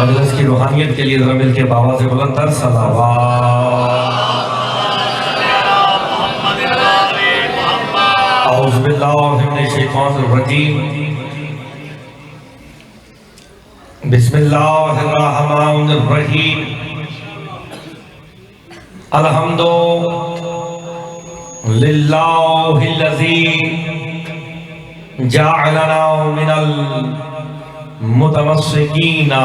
मजलिस की रूहानियत के लिए जरा मिल के बाबा से बुलंदर औज़ु बिल्लाहि मिनश शैतानिर रजीम बिस्मिल्लाहिर रहमानिर रहीम अल्हम्दुलिल्लाहिल्लज़ी जअलना मिनल मुतमस्सिकीना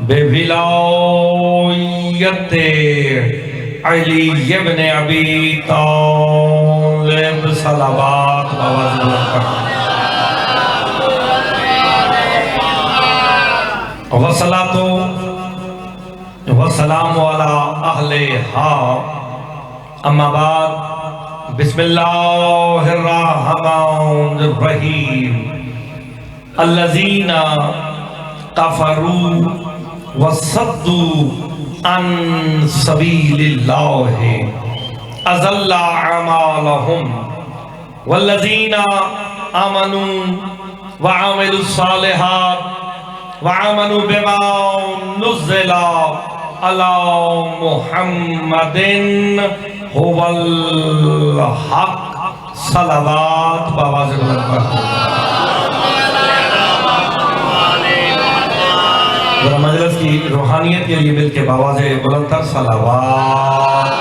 बिविलायते अली इब्न अबी तालिब सलावत वसलातो वसलाम अला अहलिहा अम्मा बाद बिस्मिल्लाहिर रहमानिर रहीम अल्लज़ीना कफ़रू वसद्दू अन सबीलिल्लाहि अज़ल्ला अमालहुम वल्लज़ीना आमनू व अमिलुस्सालिहात व आमनू बिमा नुज़्ज़िला अला मुहम्मदिन हुवल हक़ सलावत बाबा से मजलिस की रूहानियत के लिए मिलके बाबा से बुलंदर सलावत।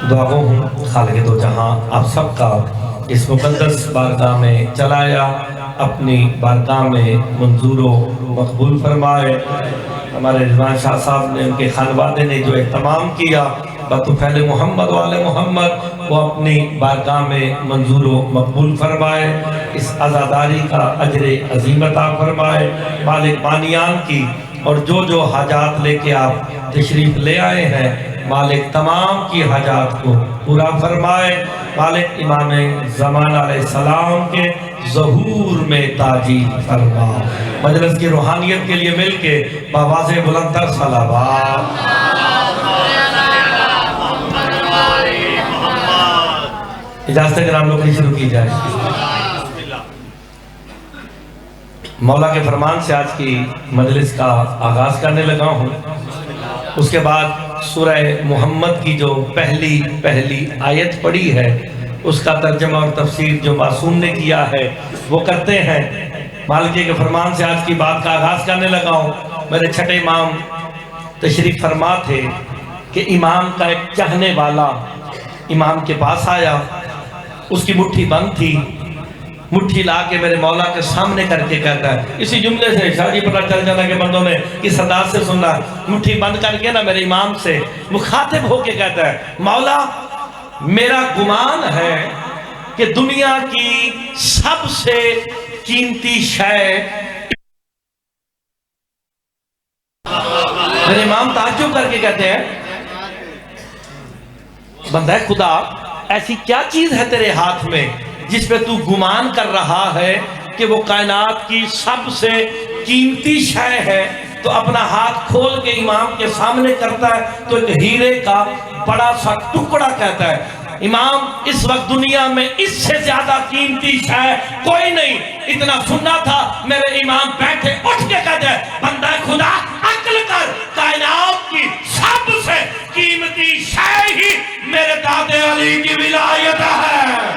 दुआ गो हूँ खालिक़ दो जहां आप सबका इस मुक़द्दस बारगाह में चलाया अपनी बारगाह में मंजूर व मकबूल फरमाए। हमारे रिजवान शाह साहब ने उनके खानवादे ने जो एहतमाम किया बतौफ़ैल मोहम्मद वाले मोहम्मद वो अपनी बारगाह में मंजूर व मकबूल फरमाए। इस आज़ादारी का अजर अज़ीम अता फरमाए। मालिक बानियान की और जो जो हाजात लेके आप तशरीफ़ ले आए हैं मालिक तमाम की हाजात को पूरा फरमाए। मालिक इमाम ज़मान अलैहिस्सलाम के ज़हूर में ताजील फरमा। मजलिस की रूहानियत के लिए मिल के बाबा से बुलंदर सलावत। इजाज़त के नाम लोग शुरू की जाए। मौला के फरमान से आज की मजलिस का आगाज़ करने लगा हूँ। उसके बाद सूरह मोहम्मद की जो पहली आयत पढ़ी है उसका तर्जमा और तफसीर जो मासूम ने किया है वो करते हैं। मालिक के फरमान से आज की बात का आगाज़ करने लगा हूँ। मेरे छठे इमाम तशरीफ़ फरमा थे कि इमाम का एक चाहने वाला इमाम के पास आया। उसकी मुट्ठी बंद थी। मुट्ठी ला के मेरे मौला के सामने करके कहता है, इसी जुमले से शादी पता चल जाना कि बंदों ने किस अंदाज से सुनना। मुट्ठी बंद करके ना मेरे इमाम से मुखातिब होके कहता है, मौला मेरा गुमान है कि दुनिया की सबसे कीमती शय। मेरे इमाम ताज्जुब करके कहते हैं, बंदा खुदा ऐसी क्या चीज है तेरे हाथ में जिस पे तू गुमान कर रहा है कि वो कायनात की सबसे कीमती शय है। तो अपना हाथ खोल के इमाम के सामने करता है तो एक हीरे का बड़ा सा टुकड़ा कहता है, इमाम इस वक्त दुनिया में इससे ज्यादा कीमती शय कोई नहीं। इतना सुनना था मेरे इमाम बैठे उठ के कहते हैं, बंदा खुदा अक्ल कर, कायनात की सबसे कीमती शय ही मेरे दादे अली की विलायत है।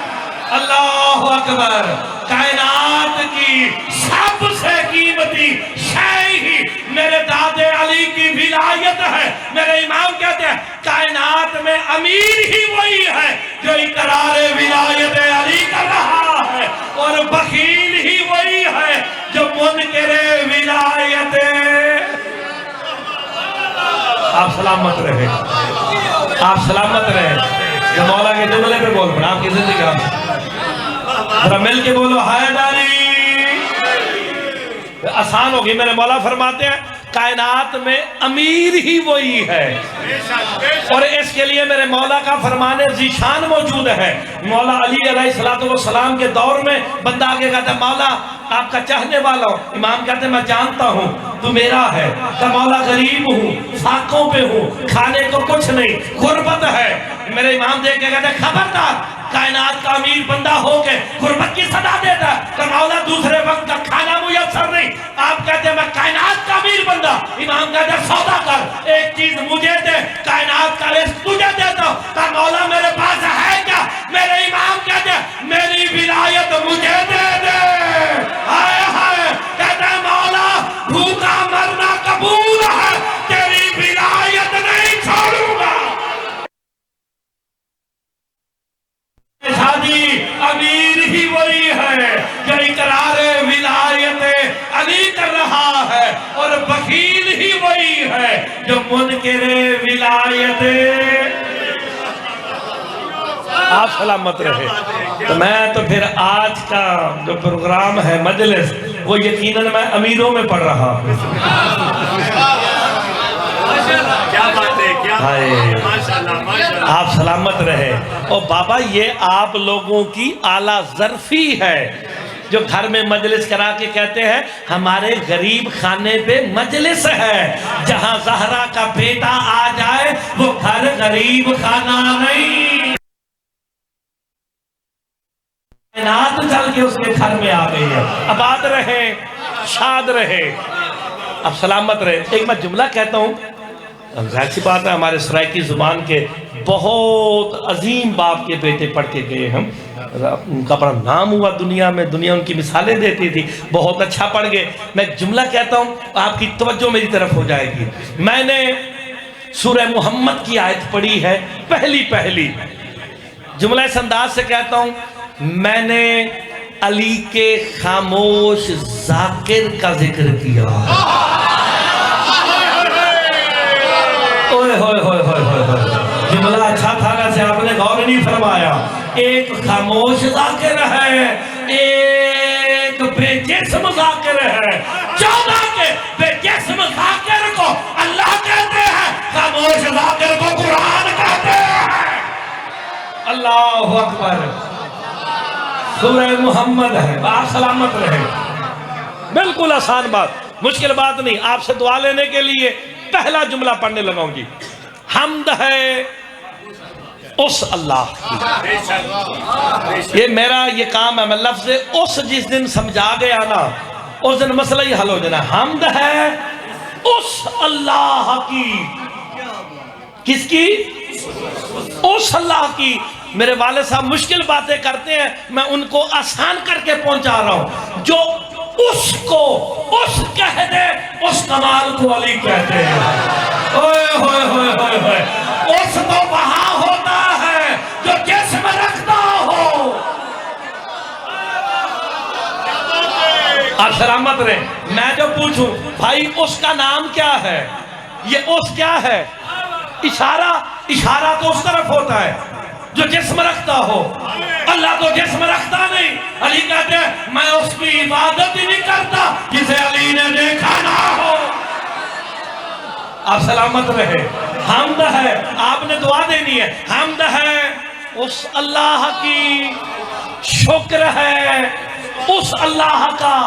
अल्लाह अकबर। कायनात की सबसे कीमती शय ही मेरे दादे अली की विलायत है। मेरे इमाम कहते हैं कायनात में अमीर ही वही है जो इकरार विलायत अली कर रहा है और बखील ही वही है जो मुनकिरे विलायत। आप सलामत रहे, आप सलामत रहे। जो मौला के जुमले पे बोल पड़ा आपकी जिंदगी जरा मिल के बोलो हैदारी। आसान होगी। मेरे मौला फरमाते हैं कायनात में अमीर ही वही है और इसके लिए मेरे मौला का फरमाने ज़ीशान मौजूद है। मौला अली अलैहिस्सलाम के दौर में बंदा आगे कहता है, मौला आपका चाहने वाला हूँ। इमाम कहते हैं मैं जानता हूँ तू मेरा है। तो मौला गरीब हूँ, फाकों पे हूँ, खाने को कुछ नहीं, गुर्बत है। मेरे इमाम देख के कहते हैं खबरदार, कायनात का अमीर बंदा हो के गुर्बत की सदा देता है। तो मौला दूसरे वक्त का खाना मुयस्सर नहीं, आप कहते हैं मैं कायनात का अमीर बंदा, इमाम कहते हैं सौदा कर, एक चीज मुझे दे, कायनात का रिज़्क़ तुझे देता हूं। कहा मौला मेरे पास है क्या? मेरे इमाम कहते हैं मेरी विलायत मुझे दे दे। हाय हाय, कहते हैं मौला भूखा मरना कबूल है, तेरी विलायत नहीं छोड़ूंगा। शादी अमीर ही वही है जो इकरार विलायत अली कर रहा है, और वकील ही वही है जो मुनकिर विलायत। आप सलामत रहे। तो मैं तो फिर आज का जो प्रोग्राम है मजलिस, वो यकीनन मैं अमीरों में पढ़ रहा हूँ। क्या बात है, क्या माशाल्लाह माशाल्लाह। आप सलामत रहे। और बाबा ये आप लोगों की आला ज़र्फी है जो घर में मजलिस करा के कहते हैं हमारे गरीब खाने पे मजलिस है। जहां ज़हरा का बेटा आ जाए वो घर गरीब खाना नहीं, नात चल के उसके घर में आ गई है। आबाद रहे, शाद रहे, अब सलामत रहे। एक मैं जुमला कहता हूँ, जाहिर सी बात है हमारे सराइकी जुबान के बहुत अजीम बाप के बेटे पढ़ के गए हम, उनका बड़ा नाम हुआ दुनिया में, दुनिया उनकी मिसालें देती थी, बहुत अच्छा पढ़ गए। मैं एक जुमला कहता हूँ, आपकी तवज्जो मेरी तरफ हो जाएगी। मैंने सूरह मुहम्मद की आयत पढ़ी है, पहली जुमला इस अंदाज से कहता हूँ, मैंने अली के खामोश जाकिर का जिक्र किया। ओए होए होए होए होए, जुमला अच्छा था, वैसे आपने गौर नहीं फरमाया। एक खामोश जाकिर है, एक बेजिस्म जाकिर है। 14 के बेजिस्म जाकिर को अल्लाह कहते हैं, खामोश जाकिर को कुरान कहते हैं। अल्लाह अकबर। सूरह मुहम्मद है। आप सलामत रहे। बिल्कुल आसान बात, मुश्किल बात नहीं। आपसे दुआ लेने के लिए पहला जुमला पढ़ने लगा हूं जी। हम्द है उस अल्लाह की, ये मेरा ये काम है। मैं लफ्ज़ उस जिस दिन समझा गया ना, उस दिन मसला ही हल हो जाना। हम्द है उस अल्लाह की। किसकी? उस अल्लाह की। मेरे वाले साहब मुश्किल बातें करते हैं, मैं उनको आसान करके पहुंचा रहा हूं। जो उसको उस कह दे, उस कमाल को अली कहते हैं। ओए होए होए होए होए, उस तो वहां होता है जो जिस्म रखता हो। आप सलामत रहे। मैं जो पूछूं भाई उसका नाम क्या है, ये उस क्या है, इशारा तो उस तरफ होता है जो जिस्म रखता हो। अल्लाह तो जिस्म रखता नहीं। अली कहते हैं मैं उसकी इबादत ही नहीं करता जिसे अली ने देखा ना हो। आप सलामत रहे। हम्द है, आपने दुआ देनी है। हम्द है उस अल्लाह की, शुक्र है उस अल्लाह का।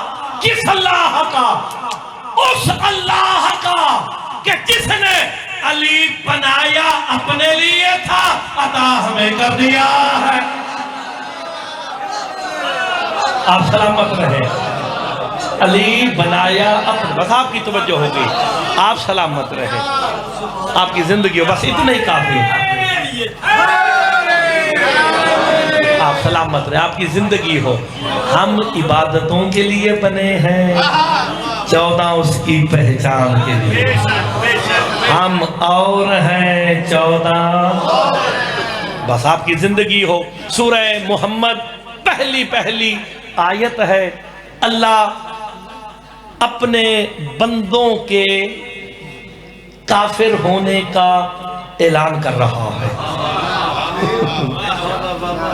किस अल्लाह का? उस अल्लाह का कि जिसने अली बनाया अपने लिए था, अता हमें कर दिया है। आप सलामत रहे। अली बनाया अपने, बस आपकी तवज्जो होगी। आप सलामत रहे, आपकी जिंदगी हो, बस इतना ही काफी। आप सलामत रहे, आपकी जिंदगी हो। हम इबादतों के लिए बने हैं, 14 उसकी पहचान के लिए। हम और हैं 14, बस आपकी जिंदगी हो। सूरह मुहम्मद पहली आयत है। अल्लाह अपने बंदों के काफिर होने का ऐलान कर रहा है।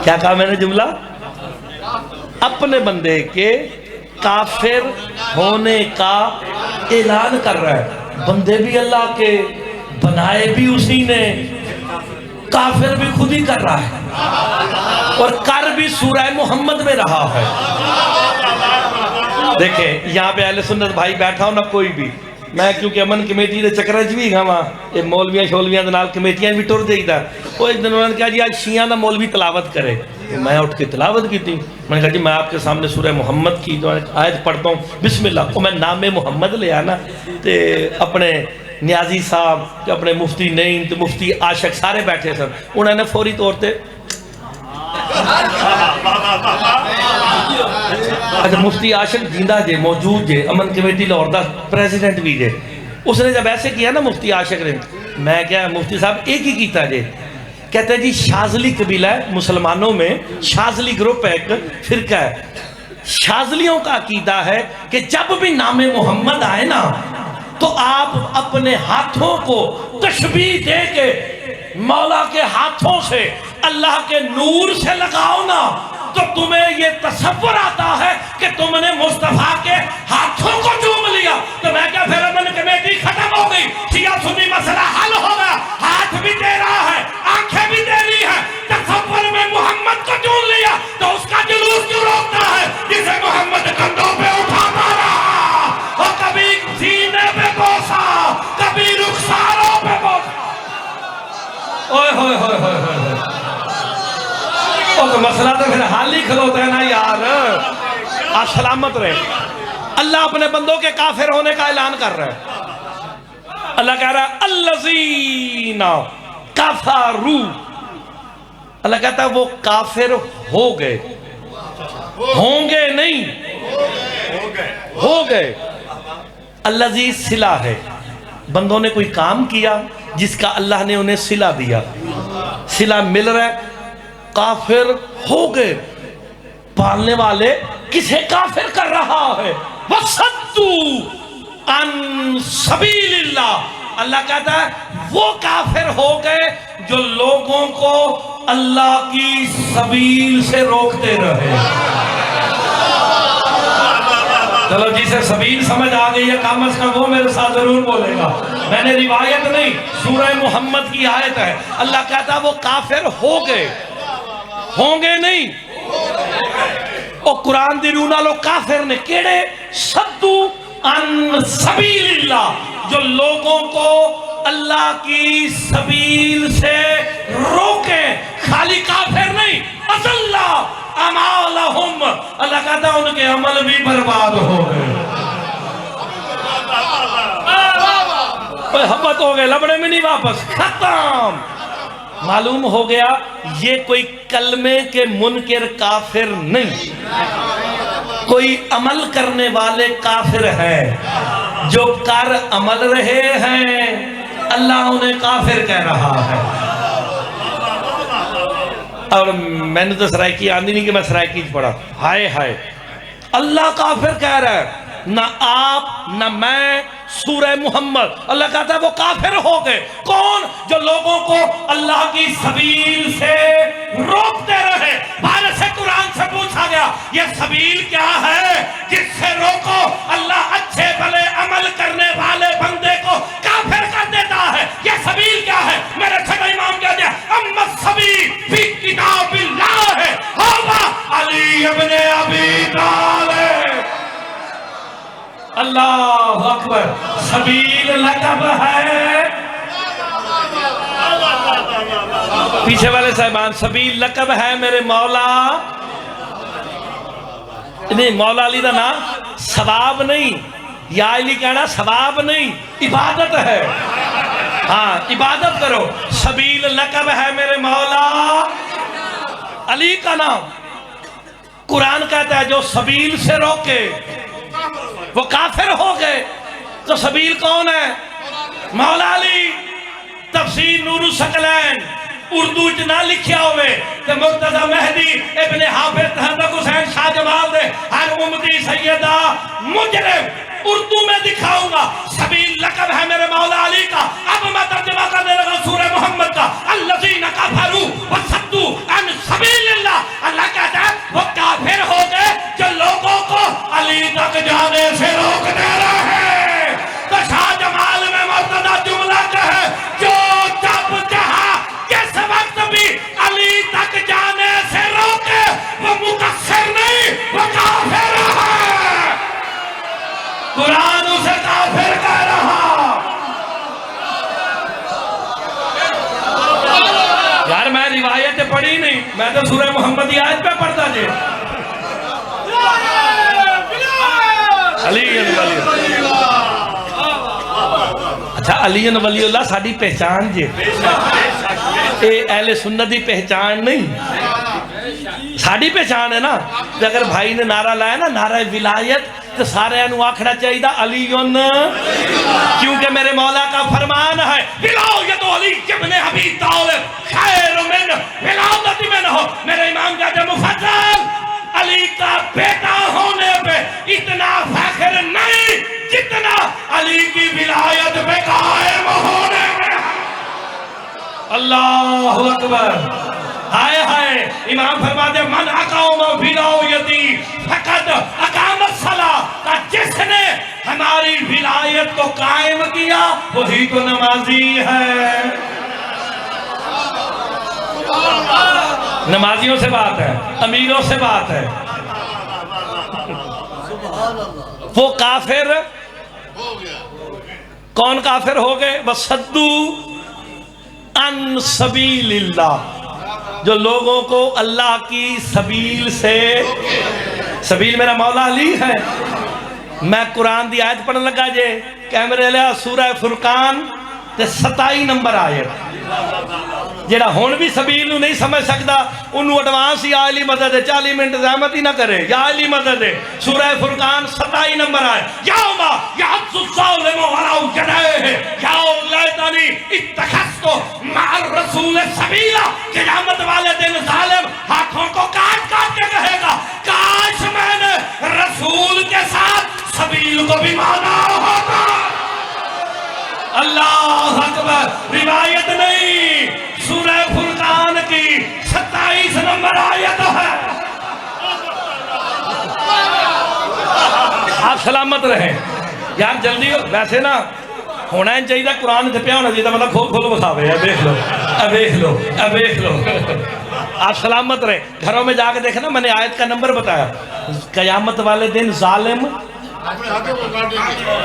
क्या कहा मैंने जुमला? अपने बंदे के काफिर होने का ऐलान कर रहा है। बंदे भी अल्लाह के, बनाए भी उसी ने, काफिर भी खुद ही कर रहा है, और कर भी सूरह मुहम्मद में रहा है। देखे यहाँ पे अहले सुन्नत भाई बैठा हो ना, कोई भी मैं क्योंकि अमन कमेटी के चक्कर च भी हाँ ये मौलवियां शोलवियां के नाल कमेटियां भी टुर जाइदा। वो एक दिन उन्होंने कहा जी आज शिया का मौलवी तलावत करे, मैं उठ के तलावत की थी। मैंने कहा जी मैं आपके सामने सूरह मोहम्मद की जो आयत पढ़ता हूँ, बिस्मिल्लाह। को मैं नाम मोहम्मद ले आना तो अपने न्याजी साहब अपने मुफ्ती नईम तो मुफ्ती आशक सारे बैठे सन, उन्होंने फौरी तौर पर अच्छा मुफ्ती आशिक जिंदा जे मौजूद जे अमन कमेटी लाहौर का प्रेसिडेंट भी जे, उसने जब ऐसे किया ना मुफ्ती आशिक ने, मैं क्या मुफ्ती साहब एक ही किया जे, कहते हैं जी शाजली कबीला है मुसलमानों में, शाजली ग्रुप है एक फिरका है, शाजलियों का अकीदा है कि जब भी नामे मोहम्मद आए ना तो आप अपने हाथों को तशबीह दे के मौला के हाथों से अल्लाह के नूर से लगाओ ना तो तुम्हें ये तसव्वुर आता है कि तुमने मुस्तफा के हाथों को चूम लिया। तो मैं क्या फिर अमन कमेटी खत्म हो गई, शिया सुन्नी मसला हल हो गया, हाथ भी दे रहा है आंखें भी दे रही है, तसव्वुर में मोहम्मद को चूम लिया तो उसका जुलूस क्यों रोकता है जिसे मोहम्मद कंधों पे उठाता रहा और कभी सीने पे बोसा कभी रुखसारों पे बोसा। ओए होए होए होए तो मसला तो फिर हाल ही खलोता है ना यार। आज सलामत रहे। अल्लाह अपने बंदों के काफिर होने का ऐलान कर रहा है। अल्लाह कह रहा है अल्लज़ीना कफरू, अल्लाह कहता है वो काफिर हो गए, होंगे नहीं हो गए। अल्लज़ी सिला है, बंदों ने कोई काम किया जिसका अल्लाह ने उन्हें सिला दिया, सिला मिल रहा है, काफिर हो गए। पालने वाले किसे काफिर कर रहा है, वसद्दू अन सबीलिल्लाह, अल्लाह कहता है वो काफिर हो गए जो लोगों को अल्लाह की सबील से रोकते रहे। चलो जिसे सबील समझ आ गई है कम अज कम वो मेरे साथ जरूर बोलेगा। मैंने रिवायत नहीं, सूरह मोहम्मद की आयत है। अल्लाह कहता है वो काफिर हो गए, होंगे नहीं। और कुरान दी रूह नालों काफिर ने केड़े सद्दू अन सबीलिल्लाह, जो लोगों को अल्लाह की सबील से रोके। खाली काफिर नहीं, अज़ल्ला अमालहुम, अल्लाह कहता उनके अमल भी बर्बाद हो गए। हब्बत हो गए, लबड़े में नहीं वापस, खत्म। मालूम हो गया ये कोई कलमे के मुनकिर काफिर नहीं, कोई अमल करने वाले काफिर है। जो कर अमल रहे हैं अल्लाह उन्हें काफिर कह रहा है। और मैंने तो सराइकी आंदी नहीं कि मैं सराइकी पढ़ा, हाय हाय अल्लाह काफिर कह रहा है, ना आप ना मैं। सूरह मोहम्मद, अल्लाह कहता है वो काफिर हो गए। कौन? जो लोगों को अल्लाह की सबील से रोकते रहे। भारत से कुरान से पूछा गया ये सबील क्या है जिससे रोको? अल्लाह अच्छे भले अमल करने वाले बंदे को काफिर कर देता है। ये सबील क्या है? मेरे छठे इमाम कहते हैं अम्मा सबील फी किताबिल्लाह है हवा अली इब्ने अबी तालिब। अल्लाह अकबर, सबील लक़ब है। पीछे वाले साहिबान, सबील लक़ब है मेरे मौला, नहीं मौला अली का नाम सवाब नहीं, या अली कहना सवाब नहीं, इबादत है। हाँ इबादत करो, सबील लक़ब है मेरे मौला अली का नाम। कुरान कहता है जो सबील से रोके वो काफिर हो गए। तो सबील कौन है? मौला अली। तफसीर नूरुल सकलैन उर्दू च ना लिखिया होवे ते मुर्तजा मेहदी इब्ने हाफिज तहज़्ज़ुब हुसैन शाह जमाल दे हर उम्मती सैयदा मुजरिम उर्दू में दिखाऊंगा। सबील लक़ब है मेरे मौला अली का। अब मैं तर्जुमा करने लगा सूरह मोहम्मद का, अल्लज़ीना कफ़रू वसद्दू अन सबीलिल्लाह। अल्लाह कहता है वो काफिर हो गए जो लोगों को अली तक जाने से रोकते रहे। तो शाह जमाल में मुर्तजा जुमला कहे जो जब जहां किस वक्त भी अली तक जाने से रोके वो मुकस्सिर नहीं, वो काफिर है। कुरान उसे काफिर का मोहम्मद की आयत पे पढ़ता जे अली वली। अच्छा अली वलीउल्लाह साडी पहचान जे, ये अहले सुन्नत की पहचान नहीं, साडी पहचान है ना। तो अगर भाई ने नारा लाया ना नारा विलायत, तो सारे आखना चाहिए अली, क्योंकि मेरे मौला का फरमान है विलायत अली इब्न अबी तालिब खैर मिन विलायत मिन हो। मेरे इमाम जादे मुफद्दल अली का बेटा होने पे इतना फख्र नहीं जितना अली की विलायत पे कायम होने में। अल्लाहु अकबर। हाय हाय, इमाम फरमाते मन अकाम विलायती फकत अकामत सला, का जिसने हमारी विलायत को कायम किया वही तो नमाजी है। नमाजियों से बात है, अमीरों से बात है। वो काफिर कौन काफिर हो गए? बस सद्दू अन सबीलिल्लाह, जो लोगों को अल्लाह की सबील से, सबील मेरा मौला अली है। मैं कुरान की आयत पढ़न लगा जे कैमरे लिया सूरह फुरकान ते 27 नंबर आयत। जेड़ा हुण भी सबील नहीं समझ सकता उन्होंने एडवांस या अली मदद है 40 मिनट ज़हमत ही ना करे, या अली मदद है। सूरह फुरकान 27 नंबर आए याउमा यासुसालिमु वलाउ जनाह याउ लैतनी इत्तखस्तु मार रसूल सबीला। क़यामत वाले दिन जालिम हाथों को काट काट के कहेगा काश मैंने रसूल के साथ सबील को भी माना होता। अल्लाह अकबर। रिवायत नहीं, सूरह फुरकान की 27 नंबर आयत है। आप सलामत रहे यार, जल्दी हो। वैसे ना होना ही चाहिए, कुरान छपया होना चाहिए, मतलब खोल खोल बखावे। देख लो, देख लो, देख लो। आप सलामत रहे। घरों में जाके देखना, मैंने आयत का नंबर बताया। कयामत वाले दिन जालिम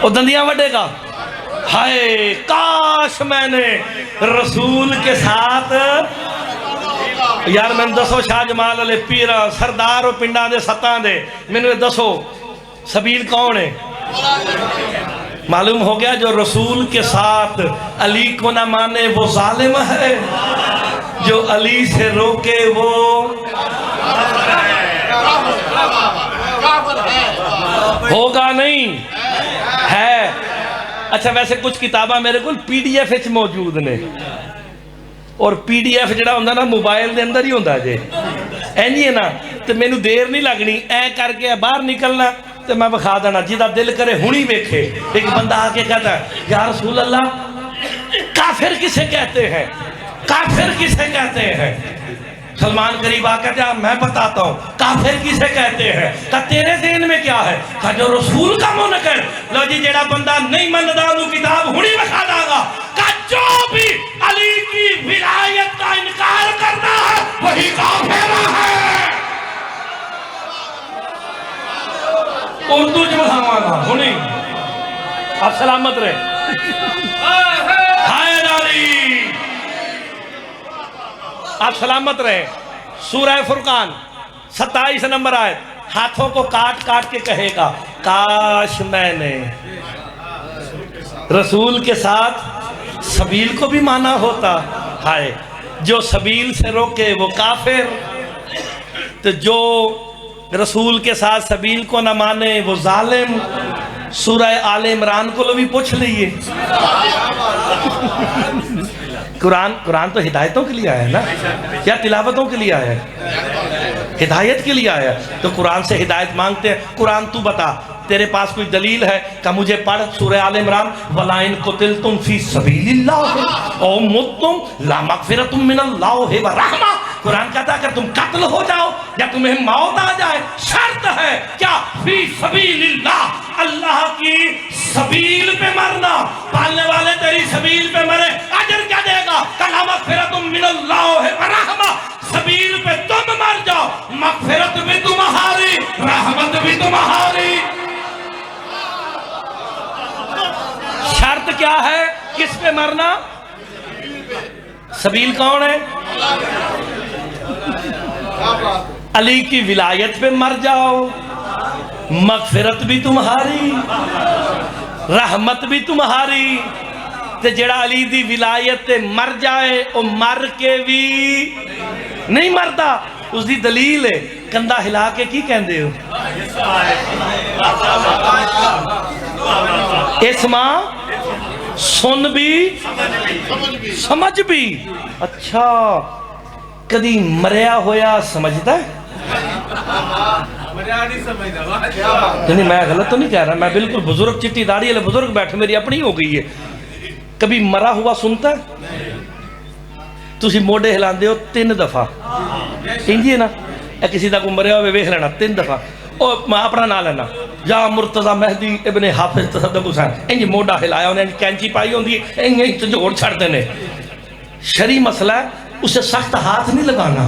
वो दंदियां वडेगा। हाय काश मैंने रसूल के साथ, यार मैंने दसो शाह जमाल अले पीर सरदार और पिंडा दे सत्तां दे, मैंने दसो सबील कौन है? मालूम हो गया जो रसूल के साथ अली को ना माने वो जालिम है, जो अली से रोके वो होगा नहीं है। अच्छा वैसे कुछ किताबा मेरे को PDF च मौजूद ने, और PDF जड़ा होंदा ना मोबाइल के अंदर ही होंदा जे, इंज है ना। तो मैनू देर नहीं लगनी, ऐ करके बाहर निकलना तो मैं विखा देना, जिदा दिल करे हुणी वेखे। एक बंदा आके कहता है या रसूल अल्लाह काफिर किसे कहते हैं, काफिर किसे कहते हैं? सलमान करीब आकर कहते हैं मैं बताता हूँ काफिर किसे कहते हैं। का तेरे ज़हन में क्या है? का जो रसूल का मुनकर। लो जी, जेड़ा बंदा नहीं मनदा उन्हें किताब हुणी विखा दागा। का जो भी अली की विलायत का इनकार करता है वही काफिर है। उर्दू च विखावांगा हुणी, आप सलामत रहे। हाय अली, आप सलामत रहे। सूरह फुरकान 27 नंबर आयत, हाथों को काट काट के कहेगा काश मैंने रसूल के साथ सबील को भी माना होता। हाय, जो सबील से रोके वो काफिर, तो जो रसूल के साथ सबील को ना माने वो जालिम। सूरह आले इमरान को भी पूछ लीजिए। कुरान तो हिदायतों के लिए आया है ना, या तिलावतों के लिए आया है? हिदायत के लिए आया है। तो कुरान से हिदायत मांगते हैं। कुरान तू बता, तेरे पास कोई दलील है? का मुझे पढ़ सूरह आल इमरान, वलाइन कुतिलतुम फी सबीलिल्लाह औ मुत्तुम ला मगफिरतुम मिनल्लाह व रहमा। कुरान कहता है अगर तुम कत्ल हो जाओ या तुम्हें मौत आ जाए, शर्त है क्या? फी सबीलिल्लाह, अल्लाह की सबील पे मरना। पालने वाले तेरी सबील पे मरे, अजर क्या देगा? ला मगफिरतुम मिनल्लाह व रहमा। सबील पे तुम मर जाओ, मगफिरत भी तुम्हारी, रहमत भी तुम्हारी। शर्त क्या है? किस पे मरना? सबील कौन है? अली की विलायत पे मर जाओ, मगफिरत भी तुम्हारी, रहमत भी तुम्हारी। ते जेड़ा अली दी विलायत ते मर जाए वो मर के भी नहीं मरदा। उसकी दलील है, कंधा हिला के की कहते हो, इस्मा सुन भी समझ भी। अच्छा, कदी मरिया होया समझदा है? नहीं, मैं गलत तो नहीं कह रहा, मैं बिल्कुल बुजुर्ग चिट्टी दाढ़ी वाले बुजुर्ग बैठे, मेरी अपनी हो गई है। कभी मरा हुआ सुनता है? तुसी मोढे हिलांदे हो 3 दफा, इंजी है ना? किसी का कोई मरिया हो वेख लेना 3 दफा। और मैं अपना ना लेना, या मुर्तजा मेहदी इब्ने हाफिज तसद्दुक़ हुसैन, इंज मोढा हिलाया, उन्हें कैंची पाई होंगी, इंज झोड़ छड़ते ने। शरी मसला है, उसे सख्त हाथ नहीं लगाना,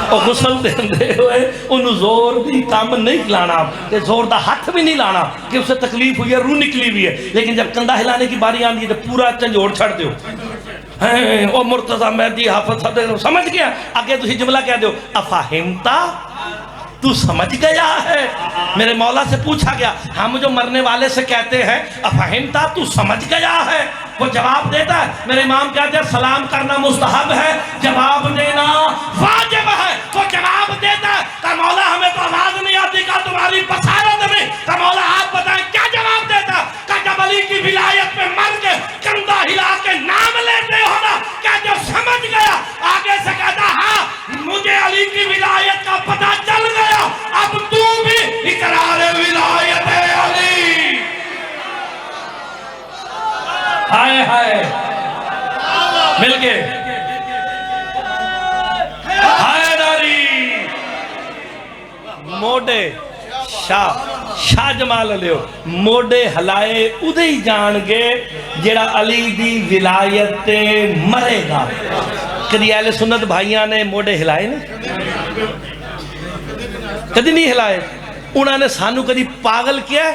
और गुसल देंदे हुए उन्हें जोर भी काम नहीं लाना, जोर का हाथ भी नहीं लाना कि उसे तकलीफ हुई है, रूह निकली हुई है। लेकिन जब कंधा हिलाने की बारी आती है तो पूरा झंझोड़ छड़ दो। ओ मुर्तजा मेहदी हाफिज, समझ गया? आगे तुम जुमला कह दो, अफाहिमता, तू समझ गया है? मेरे मौला से पूछा गया, हम जो मरने वाले से कहते हैं अफहिमता, तू समझ गया है? वो जवाब देता है। मेरे इमाम कहते हैं सलाम करना मुस्तहब है, जवाब देना वाजिब है। वो जवाब देता है, का मौला हमें तो आवाज नहीं आती, का तुम्हारी बसारत में, का मौला आप बताएं क्या जवाब देता? का जब अली की विलायत में मर के कंधा हिला के नाम लेते हो ना, कहते हो समझ गया। आगे से कहता, हाँ मुझे अली की विलायत का पता चल गया, अब तू भी इकरार विलायत अली। हाय हाय, मिल गए, हाय नारी मोडे शाह जमाल लियो, मोडे हलाए उदे ही जान गए जेड़ा अली दी विलायत ते मरेगा। कदी अहले सुन्नत भाइयों ने मोडे हिलाए ना? कदी नहीं हिलाए। उन्होंने सानू कदी पागल किया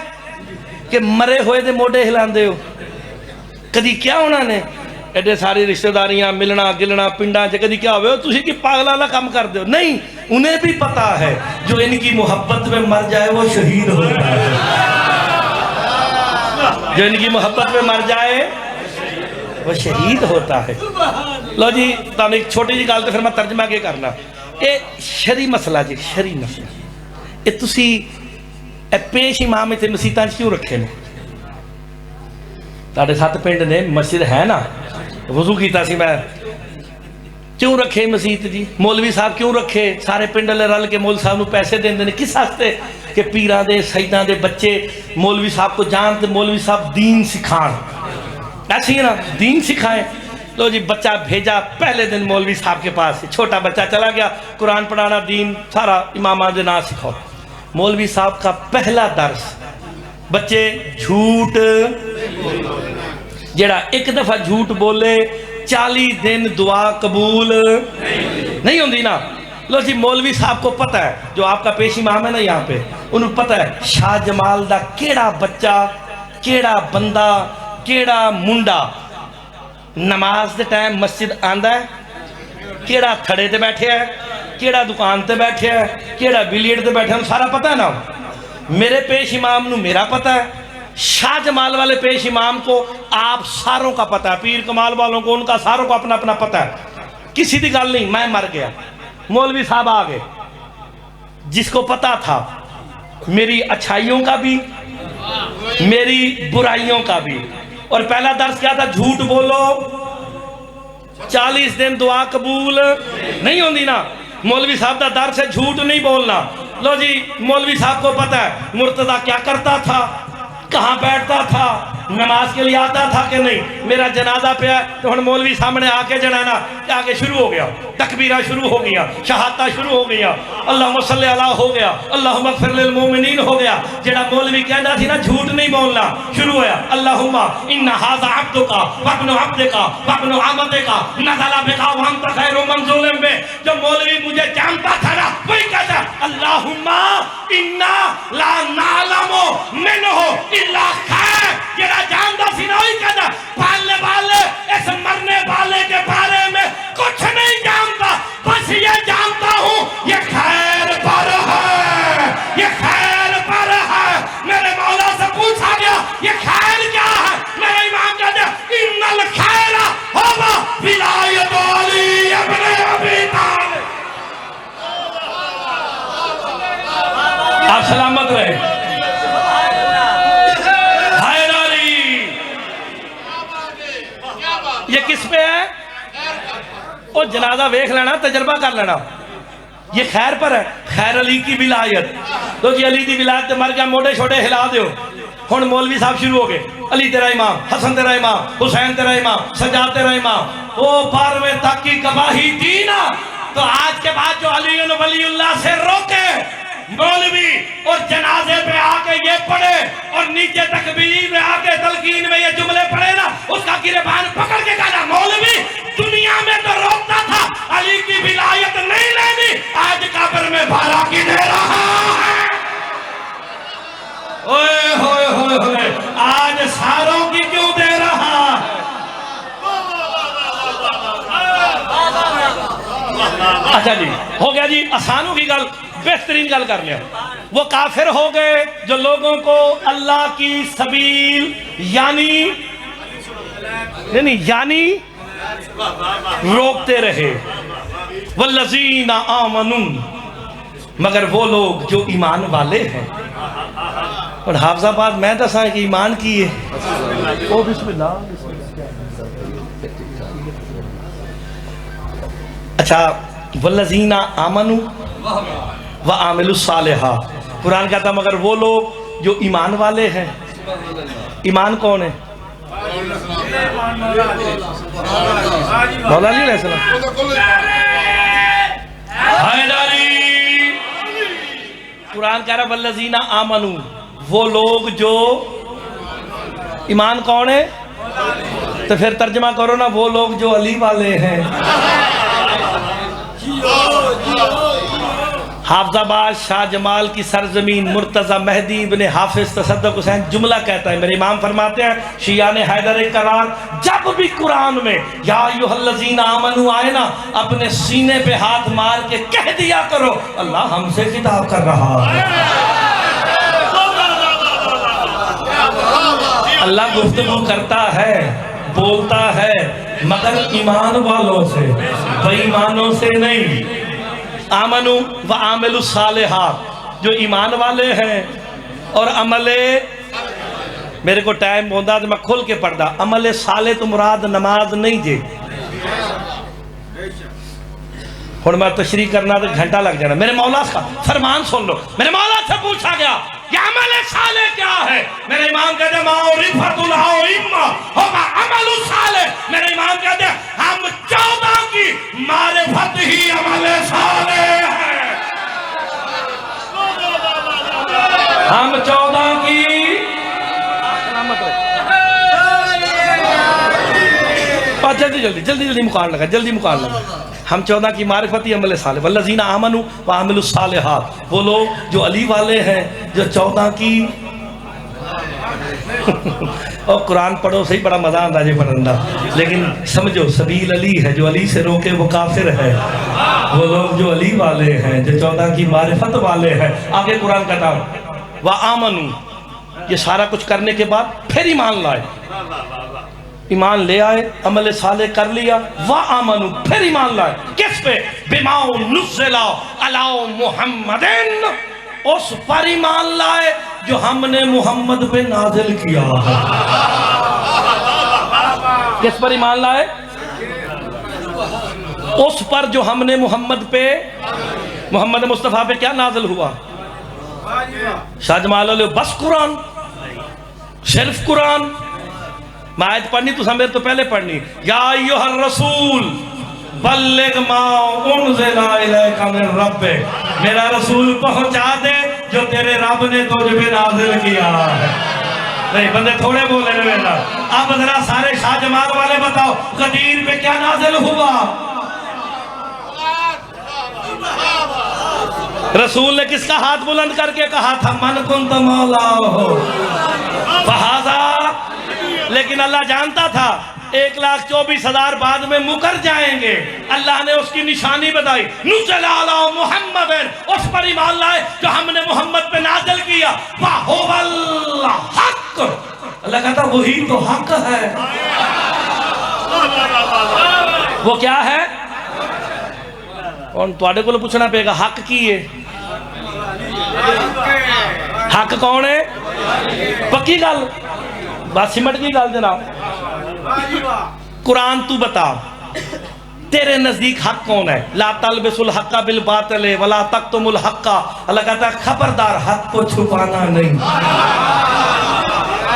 कि मरे हुए दे मोडे हिलांदे हो? कदी क्या उन्होंने? एडे सारी रिश्तेदारियां मिलना गिलना पिंडा च कदी क्या हो तुसी की पागल वाला काम कर दो? नहीं, उन्हें भी पता है जो इनकी मोहब्बत में मर जाए वो शहीद होता है, जो इनकी मोहब्बत में मर जाए वो शहीद होता है। लो जी, तुम एक छोटी जी गल तो फिर मैं तर्जमा के करना। ये शरी मसला जी, शरी मसला ये तुसी पेश इमाम इतने मसीतां क्यों रखे ने? साढ़े 7 पिंड ने, मस्जिद है ना, वजू किया सी मैं, क्यों रखे मसीत जी? मौलवी साहब क्यों रखे? सारे पिंड वाले रल के मौलवी साहब को पैसे देंगे ने, किस वास्ते? कि पीरां दे सईदां दे बच्चे मौलवी साहब को जानते, मौलवी साहब दीन सिखाण, ऐसे ही ना दीन सिखाएं। लो जी, बच्चा भेजा पहले दिन मौलवी साहब के पास, छोटा बच्चा चला गया, कुरान पढ़ाना, दीन सारा इमामा दे नाम सिखाओ। मौलवी साहब का पहला दर्स, बच्चे झूठ, जेड़ा एक दफा झूठ बोले 40 दिन दुआ कबूल नहीं होती ना। लो जी, मौलवी साहब को पता है, जो आपका पेश इमाम है ना यहाँ पे, उन्हें पता है शाह जमाल दा केड़ा बच्चा, केड़ा बंदा, केड़ा मुंडा नमाज के टाइम मस्जिद आंदा है, केड़ा खड़े ते बैठे है, केड़ा दुकान ते बैठे है, केड़ा बिलियर्ड ते बैठे है, सारा पता है ना। मेरे पेश इमाम नू मेरा पता है, शाह जमाल वाले पेश इमाम को आप सारों का पता है, पीर कमाल वालों को उनका सारों को अपना अपना पता है। किसी की गल नहीं, मैं मर गया, मौलवी साहब आ गए, जिसको पता था मेरी अच्छाइयों का भी मेरी बुराइयों का भी। और पहला दर्स क्या था? झूठ बोलो 40 दिन दुआ कबूल नहीं होती ना। मौलवी साहब का दर्स है झूठ नहीं बोलना। लो जी, मौलवी साहब को पता है मुर्तजा क्या करता था, कहाँ बैठता था, नमाज के लिए आता था कि नहीं। मेरा जनाजा पे है तो हम मौलवी सामने आके जनाना आगे शुरू हो गया, तकबीरा शुरू हो गया, शहादत शुरू हो गया, अल्लाहुम्मा सल्ली अला हो गया, अल्लाहुम्मा इग़फिर लिल मोमिनीन हो गया। जेड़ा मौलवी कहता थी ना झूठ नहीं बोलना, शुरू होया अल्लाहुम्मा इन्ना हाज़ा अब्दुका वब्नु अब्दिका वब्नु अमतिका नज़ला बिका व अंत खैरु मन ज़ुलिम बे। जो मौलवी मुझे जानता था ना वही कहता अल्लाहुम्मा इन्ना ला नालमु मिनहु इल्ला खैर। जेड़ा जानता सी ना वही कहता पालने वाले इस मरने वाले के बारे में कुछ नहीं जानता, मैं जानता हूं ये खैर पर है, ये खैर पर है। मेरे मौला से पूछा गया ये खैर क्या है? मेरे इमाम कहते हैं इन्नल खैरा हुवा विलायत अली इब्न अबी तालिब। आप सलामत रहे। हैदरी ये किस पे है? वो जनाजा वेख लेना, तजर्बा कर लेना। ये खैर पर है, खैर अली की विलायत। तो जी अली की विलायत मर गया, मोटे छोटे हिला दो। हुण मौलवी साहब शुरू हो गए, अली तेरा इमाम, हसन तेरा इमाम, हुसैन तेरा इमाम, सज्जाद तेरा इमाम। वो 12वें तक की गवाही दी ना, तो आज के बाद जो अली वलीउल्लाह से रोके मौलवी और जनाजे पे आके ये पढ़े और नीचे तकबीर में आके तलकीन में ये जुमले पढ़े ना, उसका गिरबान पकड़ के कहना मौलवी दुनिया में तो रोकता था, अली की विलायत नहीं लेनी, आज कब्र में भाड़ा की दे रहा है। ओए होए होए होए, आज सारों की क्यों दे रहा है? अच्छा जी, हो गया जी, आसानों की गल, बेहतरीन गल कर लिया। वो काफिर हो गए जो लोगों को अल्लाह की सबील यानी यानी रोकते रहे। वल्लज़ीना आमनू, मगर वो लोग जो ईमान वाले हैं। और हाफिजाबाद मैं दसा कि ईमान की है। ओ बिस्मिल्लाह। अच्छा, वल्लज़ीना आमनू व आमिलुस सालिहा, कुरान कहता मगर वो लोग जो ईमान वाले हैं। ईमान कौन है? मौला अली अलैहिस्सलाम। कुरान कह रहा वल्लज़ीना आमनू, वो लोग जो ईमान कौन है? तो फिर तर्जमा करो ना, वो लोग जो अली वाले हैं। हाफिजाबाद शाह जमाल की सरजमीन मुर्तज़ा मेहदी इब्ने हाफिज तसद्दुक़ हुसैन जुमला कहता है, मेरे इमाम फरमाते हैं शियान हैदर करार, जब भी कुरान में या अय्युहल्लज़ीना आमनू आए ना, अपने सीने पे हाथ मार के कह दिया करो अल्लाह हमसे खिताब कर रहा है। अल्लाह गुफ्तगू करता है, बोलता है, मगर ईमान वालों से, बेईमानों से नहीं। आमनू व आमिलुस सालिहात, जो ईमान वाले हैं और अमले, मेरे को टाइम होता तो मैं खुल के पढ़ता, अमले साले तो मुराद नमाज नहीं जे। हुण मैं तशरीह करना तो घंटा लग जाना। मेरे मौला का फरमान सुन लो। मेरे मौला से पूछा गया ये अमले साले क्या है? मेरे इमाम कहते मारिफतुल इम्मा होगा अमलुस साले। मेरे इमाम कहते हम 14 की मारिफत ही अमले साले है। हम 14 की जल्दी जल्दी जल्दी जल्दी मुकान लगा, जल्दी मुकान लगा। हम 14 की मारिफती अमल साले, वल्लज़ीना आमनू व आमिलुस सालिहात, वो लोग जो अली वाले हैं, जो 14 की और कुरान पढ़ो सही, बड़ा मजा आता है पढ़ना, लेकिन समझो सबील अली है, जो अली से रोके वो काफिर है। वो लोग जो अली वाले हैं, जो 14 की मारिफत वाले हैं। आगे कुरान कहता व आमनू, ये सारा कुछ करने के बाद फिर ईमान लाए, ईमान ले आए, अमल साले कर लिया, वाह आमनू, फिर ईमान लाए। किस पे? बिमाउ नुज़्ज़िला अला मुहम्मदिन, उस पर ईमान लाए जो हमने मुहम्मद पे नाजिल किया। किस पर ईमान लाए? उस पर जो हमने मुहम्मद पे, मोहम्मद मुस्तफ़ा पे क्या नाजिल हुआ? शाह जमाल बस कुरान, सिर्फ कुरान। मैं आयत पढ़नी तो मेरे तो पहले पढ़नी, या अय्युहर रसूल बल्लिग मा उनज़िला इलैका मिन रब्बिक, मेरा रसूल पहुंचा दे जो तेरे रब ने तुझ पे नाज़िल किया है। नहीं बंदे थोड़े बोले ना बेटा। अब जरा सारे शाह जमाल वाले बताओ गदीर पे क्या नाज़िल हुआ? रसूल ने किसका हाथ बुलंद करके कहा था मन कुंत मौला हो फहाजा, लेकिन अल्लाह जानता था 1,24,000 बाद में मुकर जाएंगे। अल्लाह ने उसकी निशानी बताई, नुज़्ज़िला अला मुहम्मदिन, उस पर ईमान लाए जो हमने मोहम्मद पे नाज़िल किया। वहुवल हक, अल्लाह कहता वही तो हक है। वो क्या है? कौन तुहाडे को पूछना पेगा हक की है? हक कौन है? पक्की गल, बस सिमट की गल जनाब। कुरान तू बता, तेरे नजदीक हक कौन है? ला तलबिसुल हक्का बिल बातिल वला तक्तुमुल हक्का। अल्लाह कहता है खबरदार हक को छुपाना नहीं।